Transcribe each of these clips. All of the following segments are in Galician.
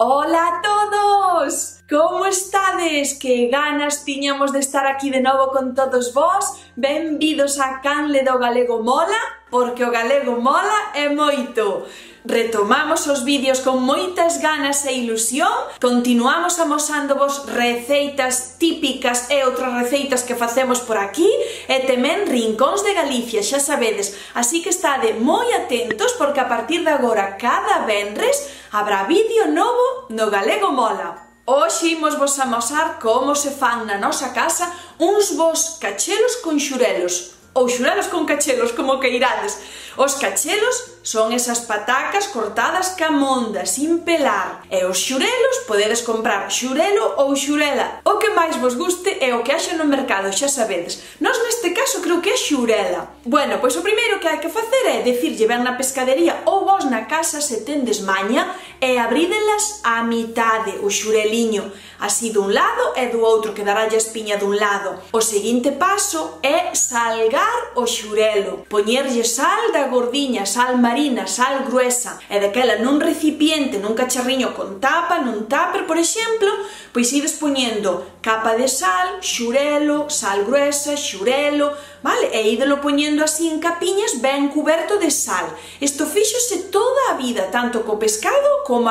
Ola a todos! Como estades? Que ganas tiñamos de estar aquí de novo con todos vós. Benvidos á canle do Galego Mola, porque o galego mola e moito. Retomamos os vídeos con moitas ganas e ilusión, continuamos amosándovos receitas típicas e outras receitas que facemos por aquí e tamén rincóns de Galicia, xa sabedes, así que estade moi atentos porque a partir de agora cada venres habrá vídeo novo no Galego Mola. Hoxe imos vos amosar como se fan na nosa casa uns bons cachelos con xurelos, ou xurelos con cachelos, como queirades. Os cachelos son esas patacas cortadas ca monda, sin pelar. E os xurelos, podedes comprar xurelo ou xurela. O que máis vos guste é o que haxa no mercado, xa sabedes. Nós neste caso creo que é xurela. Bueno, pois o primeiro que hai que facer é decirlle ben na pescadería ou vos na casa se tendes maña e abrídelas á mitade, o xureliño. Así dun lado e do outro, que dará a espiña dun lado. O seguinte paso é salgar o xurelo. Poñerlle sal da gordiña, sal marina, sal gruesa, e daquela nun recipiente, nun cacharriño con tapa, nun tupper, por exemplo, pois ides poñendo capa de sal, xurelo, sal gruesa, xurelo, vale? E ídelo poñendo así en capiñas ben cuberto de sal. Isto fíxose toda a vida, tanto co pescado como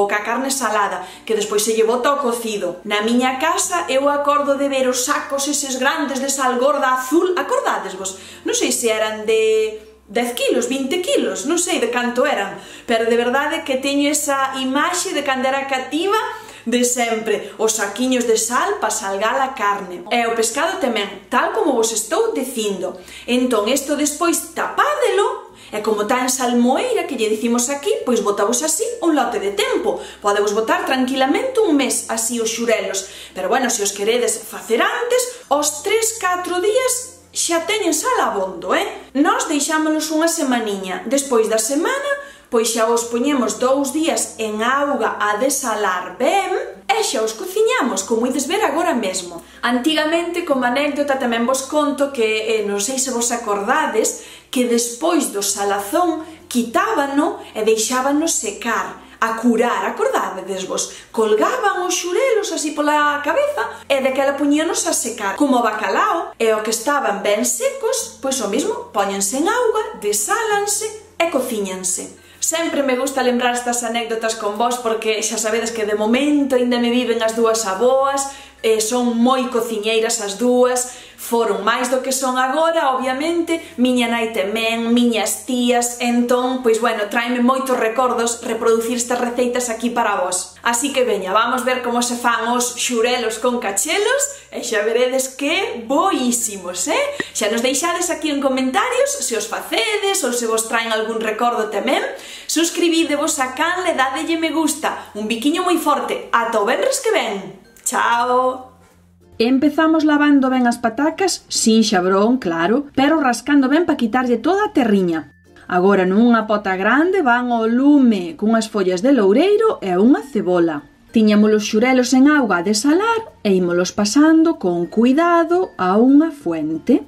ca carne salada, que despois se lle bota ao cocido. Na miña casa eu acordo de ver os sacos eses grandes de sal gorda azul, acordadesvos? Non sei se eran de 10 kilos, 20 kilos, non sei de canto eran, pero de verdade que teño esa imaxe de cando era cativa de sempre, os saquiños de sal para salgar a carne. E o pescado tamén, tal como vos estou dicindo. Entón, isto despois tapádelo, e como tá en salmoeira, que lle dicimos aquí, pois botavos así un lote de tempo. Podevos botar tranquilamente un mes así os xurelos, pero bueno, se os queredes facer antes, os 3-4 días xa teñen sal abondo, Nós deixámolos unha semaniña. Despois da semana, pois xa os poñemos 2 días en auga a desalar ben e xa os cociñamos, como ides ver agora mesmo. Antigamente, como anécdota, tamén vos conto que, non sei se vos acordades, que despois do salazón quitábano e deixábano secar, a curar, acordádesvos? Colgaban os xurelos así pola cabeza e daquela poñíanos a secar, como o bacalao, e o que estaban ben secos, pois o mesmo, póñense en auga, desálanse e cociñanse. Sempre me gusta lembrar estas anécdotas con vos porque xa sabedes que de momento ainda me viven as dúas aboas, son moi cociñeiras as dúas, foron máis do que son agora, obviamente, miña nai tamén, miñas tías, entón, pois bueno, traime moitos recordos reproducir estas receitas aquí para vos. Así que veña, vamos ver como se fan os xurelos con cachelos e xa veredes que boísimos, Xa nos deixades aquí en comentarios se os facedes ou se vos traen algún recordo tamén. Suscribídevos a canle, dadelle me gusta, un biquiño moi forte, ata o venres que ven. Chao! Empezamos lavando ben as patacas, sin xabrón, claro, pero rascando ben para quitarlle toda a terriña. Agora nunha pota grande van ao lume cunhas follas de loureiro e unha cebola. Tiñamos os xurelos en auga a desalar e ímolos pasando con cuidado a unha fuente.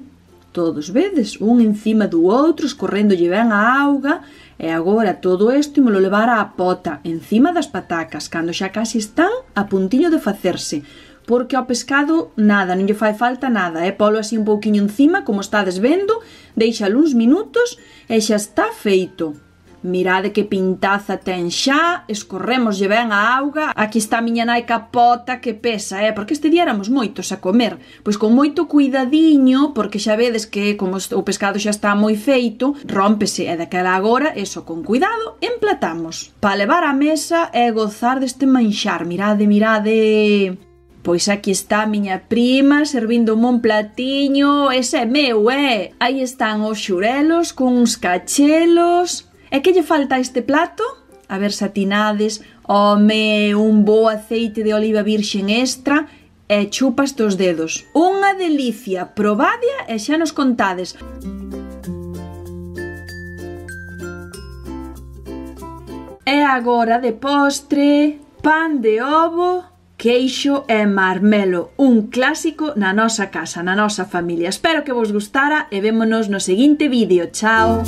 Todos vedes, un encima do outro, escorréndolle ben a auga, e agora todo isto ímolo levar á pota, encima das patacas, cando xa casi están a puntiño de facerse, porque ao pescado nada, non lle fai falta nada, polo así un pouquiño encima, como estades vendo, deixalo uns minutos e xa está feito. Mirade que pintaza ten xa, escorrémoslle ben a auga, aquí está a miña nai ca pota que pesa, porque este día éramos moitos a comer, pois con moito cuidadiño, porque xa vedes que como o pescado xa está moi feito, rómpese, e daquela agora, eso, con cuidado, emplatamos, para levar á mesa e gozar deste manxar. Mirade, mirade... Pois aquí está a miña prima servindo un platiño, ese é meu, Aí están os xurelos con uns cachelos. E que lle falta a este plato? A ver se atinades. Home, un bo aceite de oliva virxen extra e chupas tos dedos. Unha delicia, probadia e xa nos contades. E agora de postre, pan de ovo, queixo e marmelo, un clásico na nosa casa, na nosa familia. Espero que vos gustara e vémonos no seguinte vídeo. Chao!